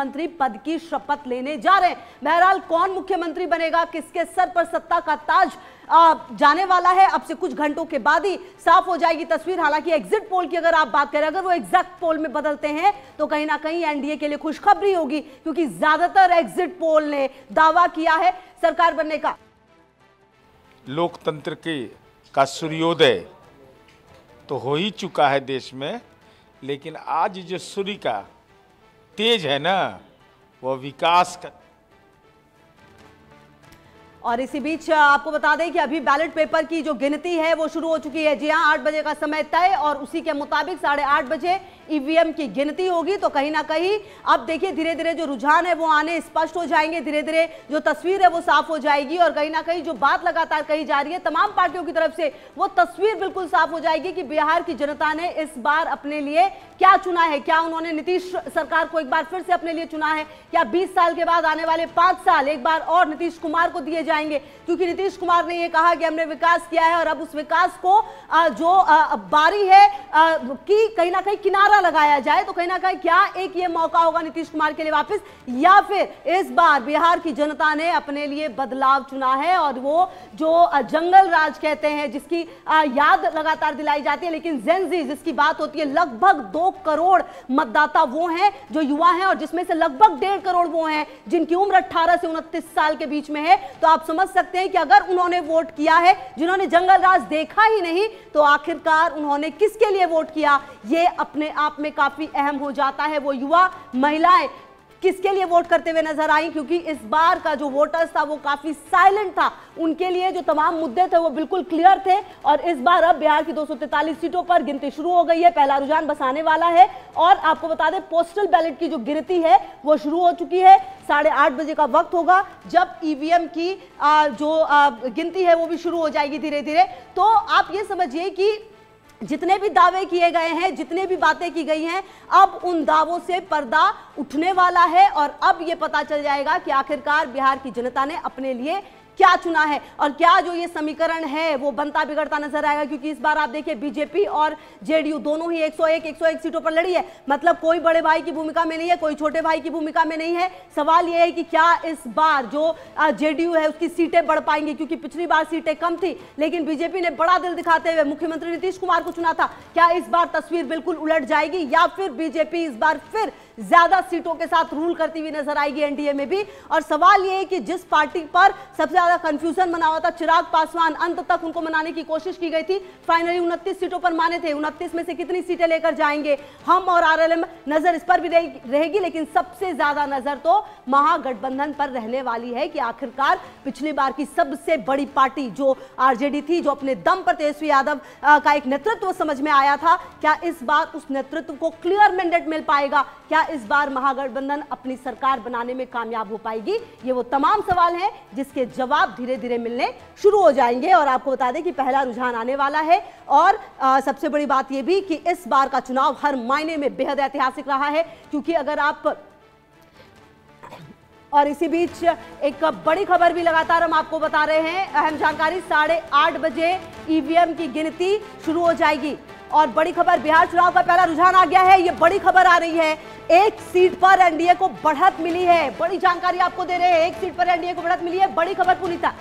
मंत्री पद की शपथ लेने जा रहे हैं। बहरहाल कौन मुख्यमंत्री बनेगा, किसके सर पर सत्ता का ताज जाने वाला है, अब से कुछ घंटों के बाद ही साफ हो जाएगी तस्वीर। हालांकि एग्जिट पोल की अगर आप बात करें, अगर वो एग्जैक्ट पोल में बदलते हैं तो कहीं ना कहीं एनडीए के लिए खुशखबरी होगी, क्योंकि ज्यादातर एग्जिट पोल ने दावा किया है सरकार बनने का। लोकतंत्र का सूर्योदय तो हो ही चुका है देश में, लेकिन आज जो सूर्य का तेज है ना, वो विकास का। और इसी बीच आपको बता दें कि अभी बैलेट पेपर की जो गिनती है वो शुरू हो चुकी है। जी हां, 8 बजे का समय तय और उसी के मुताबिक 8:30 बजे ईवीएम की गिनती होगी। तो कहीं ना कहीं अब देखिए धीरे धीरे जो रुझान है वो आने स्पष्ट हो जाएंगे, धीरे धीरे जो तस्वीर है वो साफ हो जाएगी और कहीं ना कहीं जो बात लगातार कही जा रही है तमाम पार्टियों की तरफ से, वो तस्वीर बिल्कुल साफ हो जाएगी कि बिहार की जनता ने इस बार अपने लिए क्या चुना है। क्या उन्होंने नीतीश सरकार को एक बार फिर से अपने लिए चुना है, क्या 20 साल के बाद आने वाले 5 साल एक बार और नीतीश कुमार को दिए जाएंगे, क्योंकि नीतीश कुमार ने यह कहा कि हमने विकास किया है और अब उस विकास को जो बारी है कि कहीं ना कहीं किनारा लगाया जाए। तो कहीं ना कहीं क्या एक ये मौका होगा नीतीश कुमार के लिए वापस, या फिर इस बार बिहार की जनता ने अपने लिए बदलाव चुना है और वो जो जंगल राज कहते हैं जिसकी याद लगातार दिलाई जाती है, लेकिन जेनजी जिसकी बात होती है, लगभग 2 करोड़ मतदाता वो हैं जो युवा हैं और जिसमें से लगभग 1.5 करोड़ वो हैं जिनकी उम्र 18 से 29 साल के बीच में है। तो आप समझ सकते हैं कि अगर उन्होंने वोट किया है, जिन्होंने जंगल राज देखा ही नहीं, तो आखिरकार उन्होंने किसके लिए वोट किया, ये अपने आप में काफी अहम हो जाता है। वो युवा, महिलाएं किसके लिए वोट करते हुए नजर आई, क्योंकि इस बार का जो वोटर्स था वो काफी साइलेंट था, उनके लिए जो तमाम मुद्दे थे वो बिल्कुल क्लियर थे। और इस बार अब बिहार की 243 सीटों पर गिनती शुरू हो गई है, पहला रुझान बस आने वाला है। और आपको बता दें पोस्टल बैलेट की जो गिनती है वो शुरू हो चुकी है। 8:30 बजे का वक्त होगा जब ईवीएम की जो गिनती है वो भी शुरू हो जाएगी धीरे धीरे। तो आप ये समझिए कि जितने भी दावे किए गए हैं, जितने भी बातें की गई हैं, अब उन दावों से पर्दा उठने वाला है और अब यह पता चल जाएगा कि आखिरकार बिहार की जनता ने अपने लिए क्या चुना है और क्या जो ये समीकरण है वो बनता बिगड़ता नजर आएगा। क्योंकि इस बार आप देखिए बीजेपी और जेडीयू दोनों ही 101 सीटों पर लड़ी है, मतलब कोई बड़े भाई की भूमिका में नहीं है, कोई छोटे भाई की भूमिका में नहीं है। सवाल यह है कि क्या इस बार जो जेडीयू है उसकी सीटें बढ़ पाएंगी, क्योंकि पिछली बार सीटें कम थी लेकिन बीजेपी ने बड़ा दिल दिखाते हुए मुख्यमंत्री नीतीश कुमार को चुना था। क्या इस बार तस्वीर बिल्कुल उलट जाएगी या फिर बीजेपी इस बार फिर ज्यादा सीटों के साथ रूल करती हुई नजर आएगी एनडीए में भी। और सवाल यह है कि जिस पार्टी पर सबसे ज्यादा कंफ्यूजन बना हुआ था चिराग पासवान, अंत तक उनको मनाने की कोशिश की गई थी, फाइनली 29 सीटों पर माने थे। 29 में से कितनी सीटें लेकर जाएंगे हम और आरएलएम, नजर इस पर भी रहेगी, लेकिन सबसे ज्यादा नजर तो महागठबंधन पर रहने वाली है कि आखिरकार पिछली बार की सबसे बड़ी पार्टी जो आरजेडी थी, जो अपने दम पर तेजस्वी यादव का एक नेतृत्व समझ में आया था, क्या इस बार उस नेतृत्व को क्लियर मैंडेट मिल पाएगा, क्या इस बार महागठबंधन अपनी सरकार बनाने में कामयाब हो पाएगी। ये वो तमाम सवाल हैं जिसके जवाब धीरे धीरे मिलने शुरू हो जाएंगे। और आपको बता दें कि पहला रुझान आने वाला है और सबसे बड़ी बात यह भी कि इस बार का चुनाव हर मायने में बेहद ऐतिहासिक रहा है, क्योंकि अगर आप और इसी बीच एक बड़ी खबर भी लगातार हम आपको बता रहे हैं, अहम जानकारी, 8:30 बजे ईवीएम की गिनती शुरू हो जाएगी। और बड़ी खबर, बिहार चुनाव का पहला रुझान आ गया है, ये बड़ी खबर आ रही है, 1 सीट पर एनडीए को बढ़त मिली है। बड़ी जानकारी आपको दे रहे हैं, 1 सीट पर एनडीए को बढ़त मिली है। बड़ी खबर पुनीता।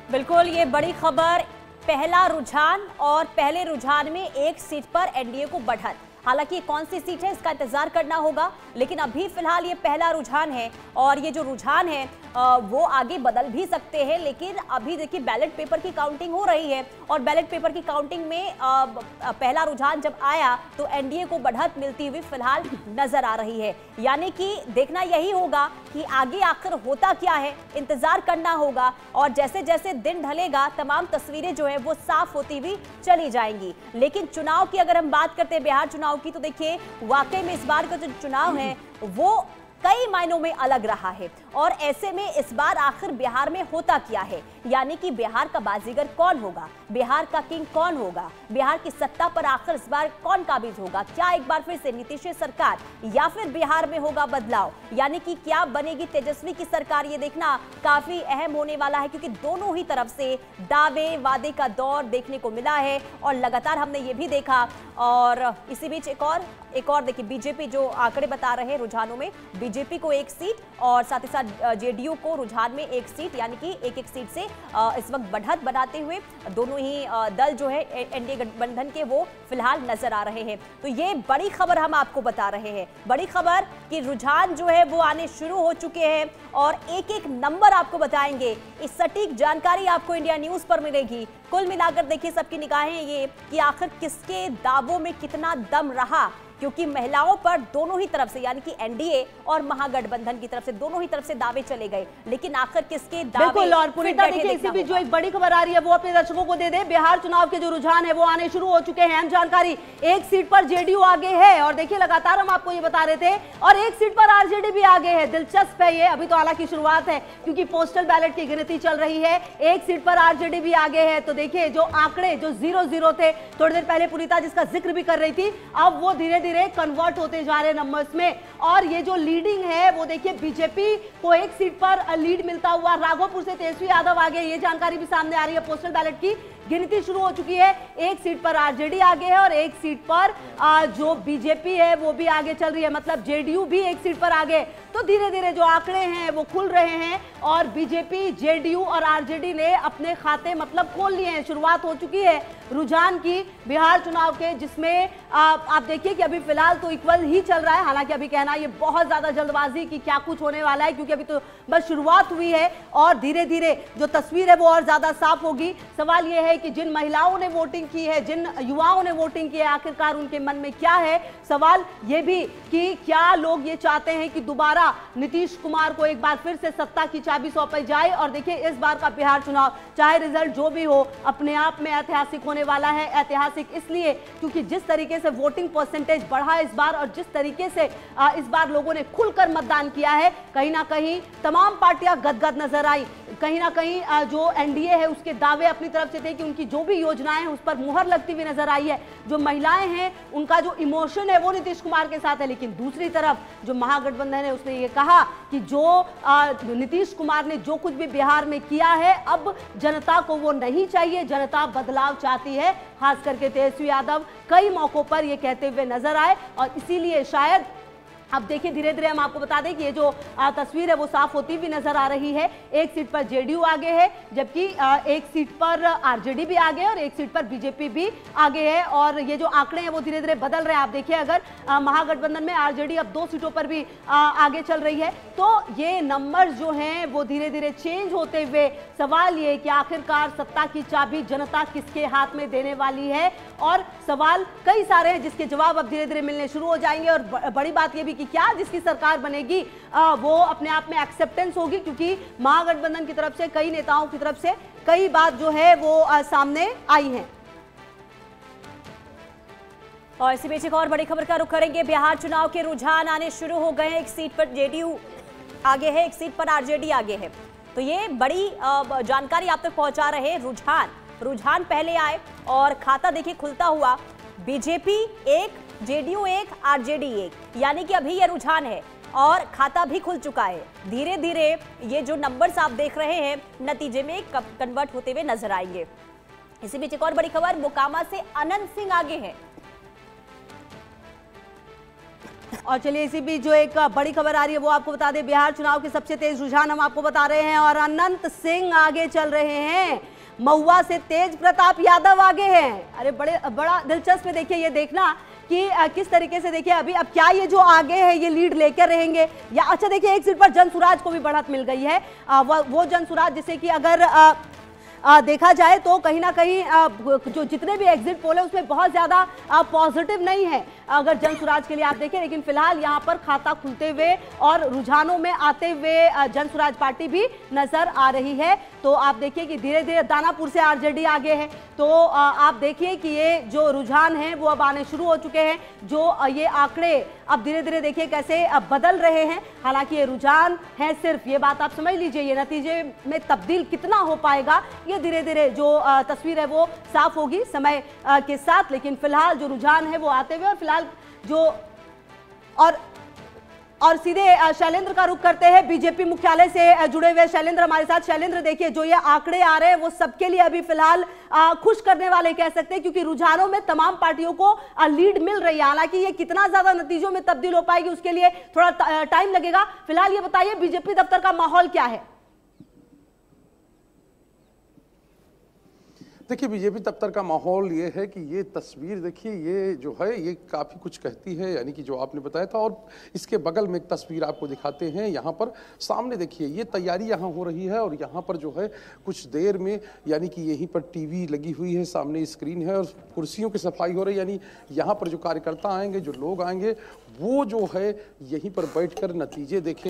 बिल्कुल, ये बड़ी खबर, पहला रुझान और पहले रुझान में 1 सीट पर एनडीए को बढ़त। हालांकि कौन सी सीट है इसका इंतजार करना होगा, लेकिन अभी फिलहाल ये पहला रुझान है और ये जो रुझान है वो आगे बदल भी सकते हैं। लेकिन अभी देखिए बैलेट पेपर की काउंटिंग हो रही है और बैलेट पेपर की काउंटिंग में पहला रुझान जब आया तो एनडीए को बढ़त मिलती हुई फिलहाल नजर आ रही है। यानी कि देखना यही होगा कि आगे आखिर होता क्या है, इंतजार करना होगा और जैसे जैसे दिन ढलेगा तमाम तस्वीरें जो है वो साफ होती हुई चली जाएंगी। लेकिन चुनाव की अगर हम बात करते हैं बिहार चुनाव की, तो देखिए वाकई में इस बार का जो चुनाव है वो कई मायनों में अलग रहा है। और ऐसे में इस बार आखिर बिहार में होता क्या है, यानी कि बिहार का बाजीगर कौन होगा, बिहार का किंग कौन होगा, बिहार की सत्ता पर आखिर इस बार कौन काबिज होगा, क्या एक बार फिर से नीतीश सरकार या फिर बिहार में होगा बदलाव, यानी कि क्या बनेगी तेजस्वी की सरकार, ये देखना काफी अहम होने वाला है। क्योंकि दोनों ही तरफ से दावे वादे का दौर देखने को मिला है और लगातार हमने ये भी देखा। और इसी बीच एक और देखिए बीजेपी जो आंकड़े बता रहे हैं रुझानों में, बीजेपी बीजेपी को 1 सीट और साथ ही साथ जेडीयू को रुझान में 1 सीट, यानी कि एक सीट से इस वक्त बढ़त बनाते हुए दोनों ही दल जो है एनडीए गठबंधन के वो फिलहाल नजर आ रहे हैं। तो ये बड़ी खबर हम आपको बता रहे हैं, बड़ी खबर कि रुझान जो है वो आने शुरू हो चुके हैं और एक एक नंबर आपको बताएंगे। इस सटीक जानकारी आपको इंडिया न्यूज पर मिलेगी। कुल मिलाकर देखिए सबकी निगाहें ये कि आखिर किसके दावों में कितना दम रहा, क्योंकि महिलाओं पर दोनों ही तरफ से यानी कि एनडीए और महागठबंधन की तरफ से दोनों ही तरफ से दावे चले गए, लेकिन आखिर किसके दावे। बिल्कुल, और पुनीता देखिए इसी बीच जो एक बड़ी खबर आ रही है वो अपने दर्शकों को दे दे। बिहार चुनाव के जो रुझान है वो आने शुरू हो चुके हैं। अहम जानकारी, 1 सीट पर जेडीयू आगे है और देखिए लगातार हम आपको ये बता रहे थे, और 1 सीट पर आरजेडी भी आगे है। दिलचस्प है ये, अभी तो हालांकि शुरुआत है क्योंकि पोस्टल बैलेट की गिनती चल रही है। 1 सीट पर आरजेडी भी आगे है। तो देखिए जो आंकड़े जो 0-0 थे थोड़ी देर पहले पुनीता जिसका जिक्र भी कर रही थी, अब वो धीरे धीरे कन्वर्ट होते जा रहे नंबर्स में। और ये जो लीडिंग है वो देखिए बीजेपी को 1 सीट पर लीड मिलता हुआ राघोपुर से तेजस्वी यादव आगे, ये जानकारी भी सामने आ रही है। पोस्टल बैलेट की गिनती शुरू हो चुकी है। 1 सीट पर आरजेडी आगे है और 1 सीट पर जो बीजेपी है वो भी आगे चल रही है, मतलब जेडीयू भी 1 सीट पर आगे। तो धीरे धीरे जो आंकड़े हैं वो खुल रहे हैं और बीजेपी, जेडीयू और आरजेडी ने अपने खाते मतलब खोल लिए हैं। शुरुआत हो चुकी है रुझान की बिहार चुनाव के, जिसमें आप देखिए कि अभी फिलहाल तो इक्वल ही चल रहा है। हालांकि अभी कहना ये बहुत ज्यादा जल्दबाजी की क्या कुछ होने वाला है, क्योंकि अभी तो बस शुरुआत हुई है और धीरे धीरे जो तस्वीर है वो और ज्यादा साफ होगी। सवाल ये है कि जिन महिलाओं ने वोटिंग की है, जिन युवाओं ने वोटिंग की है, आखिरकार उनके मन में क्या है। सवाल ये भी कि क्या लोग ये चाहते हैं कि दोबारा नीतीश कुमार को एक बार फिर से सत्ता की चाबी सौंपी जाए। और देखिए इस बार का बिहार चुनाव चाहे रिजल्ट जो भी हो अपने आप में ऐतिहासिक होने वाला है। ऐतिहासिक इसलिए क्योंकि जिस तरीके से वोटिंग परसेंटेज बढ़ा इस बार और जिस तरीके से इस बार लोगों ने खुलकर मतदान किया है, कहीं ना कहीं तमाम पार्टियां गदगद नजर आई। कहीं ना कहीं जो एनडीए है उसके दावे अपनी तरफ से थे कि उनकी जो भी योजनाएं हैं उस पर मुहर लगती हुई नजर आई है। जो महिलाएं हैं उनका जो इमोशन है वो नीतीश कुमार के साथ है, लेकिन दूसरी तरफ जो महागठबंधन है उसने ये कहा कि जो नीतीश कुमार ने जो कुछ भी बिहार में किया है अब जनता को वो नहीं चाहिए, जनता बदलाव चाहती है। खास करके तेजस्वी यादव कई मौकों पर ये कहते हुए नजर आए और इसीलिए शायद अब देखिए धीरे धीरे हम आपको बता दें कि ये जो तस्वीर है वो साफ होती हुई नजर आ रही है। 1 सीट पर जेडीयू आगे है, जबकि 1 सीट पर आरजेडी भी आगे है और 1 सीट पर बीजेपी भी आगे है। और ये जो आंकड़े हैं वो धीरे धीरे बदल रहे हैं। आप देखिए अगर महागठबंधन में आरजेडी अब 2 सीटों पर भी आगे चल रही है, तो ये नंबर जो हैं वो धीरे धीरे चेंज होते हुए सवाल ये कि आखिरकार सत्ता की चाबी जनता किसके हाथ में देने वाली है। और सवाल कई सारे हैं जिसके जवाब अब धीरे धीरे मिलने शुरू हो जाएंगे। और बड़ी बात ये भी कि क्या जिसकी सरकार बनेगी वो अपने आप में एक्सेप्टेंस होगी, क्योंकि महागठबंधन की तरफ से कई नेताओं की तरफ से कई बात जो है वो सामने आई है। और इसी बीच एक और बड़ी खबर का रुख करेंगे। बिहार चुनाव के रुझान आने शुरू हो गए हैं। 1 सीट पर जेडीयू आगे है, 1 सीट पर आरजेडी आगे है। तो ये बड़ी जानकारी आप तक पहुंचा रहे हैं। रुझान पहले आए और खाता देखिए खुलता हुआ, बीजेपी 1, जेडीयू 1, आरजेडी 1, यानी कि अभी ये रुझान है और खाता भी खुल चुका है। धीरे धीरे ये जो नंबर्स आप देख रहे हैं नतीजे में कन्वर्ट होते हुए नजर आएंगे। इसी बीच एक और बड़ी खबर, मोकामा से अनंत सिंह आगे है। और चलिए इसी बीच जो एक बड़ी खबर आ रही है वो आपको बता दें। बिहार चुनाव के सबसे तेज रुझान हम आपको बता रहे हैं और अनंत सिंह आगे चल रहे हैं। महुआ से तेज प्रताप यादव आगे हैं। अरे बड़ा दिलचस्प है देखिए ये देखना कि किस तरीके से देखिए अभी अब क्या ये जो आगे है ये लीड लेकर रहेंगे या अच्छा देखिए 1 सीट पर जनसुराज को भी बढ़त मिल गई है। वो जनसुराज जिसे कि अगर देखा जाए तो कहीं ना कहीं जो जितने भी एग्जिट पोल है उसमें बहुत ज्यादा पॉजिटिव नहीं है अगर जनसुराज के लिए आप देखें, लेकिन फिलहाल यहां पर खाता खुलते हुए और रुझानों में आते हुए जनसुराज पार्टी भी नजर आ रही है। तो आप देखिए कि धीरे धीरे दानापुर से आरजेडी आगे है। तो आप देखिए कि ये जो रुझान है वो अब आने शुरू हो चुके हैं। जो ये आंकड़े अब धीरे धीरे देखिए कैसे अब बदल रहे हैं। हालांकि ये रुझान है, सिर्फ ये बात आप समझ लीजिए, ये नतीजे में तब्दील कितना हो पाएगा ये धीरे धीरे जो तस्वीर है वो साफ होगी समय के साथ। लेकिन फिलहाल जो रुझान है वो आते हुए और फिलहाल जो और और सीधे शैलेंद्र का रुख करते हैं, बीजेपी मुख्यालय से जुड़े हुए शैलेंद्र हमारे साथ। शैलेंद्र, देखिए जो ये आंकड़े आ रहे हैं वो सबके लिए अभी फिलहाल खुश करने वाले कह सकते हैं, क्योंकि रुझानों में तमाम पार्टियों को लीड मिल रही है। हालांकि ये कितना ज्यादा नतीजों में तब्दील हो पाएगी उसके लिए थोड़ा टाइम लगेगा। फिलहाल ये बताइए बीजेपी दफ्तर का माहौल क्या है? देखिए, बीजेपी दफ्तर का माहौल ये है कि ये तस्वीर देखिए, ये जो है ये काफ़ी कुछ कहती है, यानी कि जो आपने बताया था। और इसके बगल में एक तस्वीर आपको दिखाते हैं। यहाँ पर सामने देखिए ये तैयारी यहाँ हो रही है और यहाँ पर जो है कुछ देर में यानी कि यहीं पर टीवी लगी हुई है, सामने स्क्रीन है और कुर्सियों की सफाई हो रही है। यानी यहाँ पर जो कार्यकर्ता आएंगे, जो लोग आएंगे, वो जो है यहीं पर बैठकर नतीजे देखें।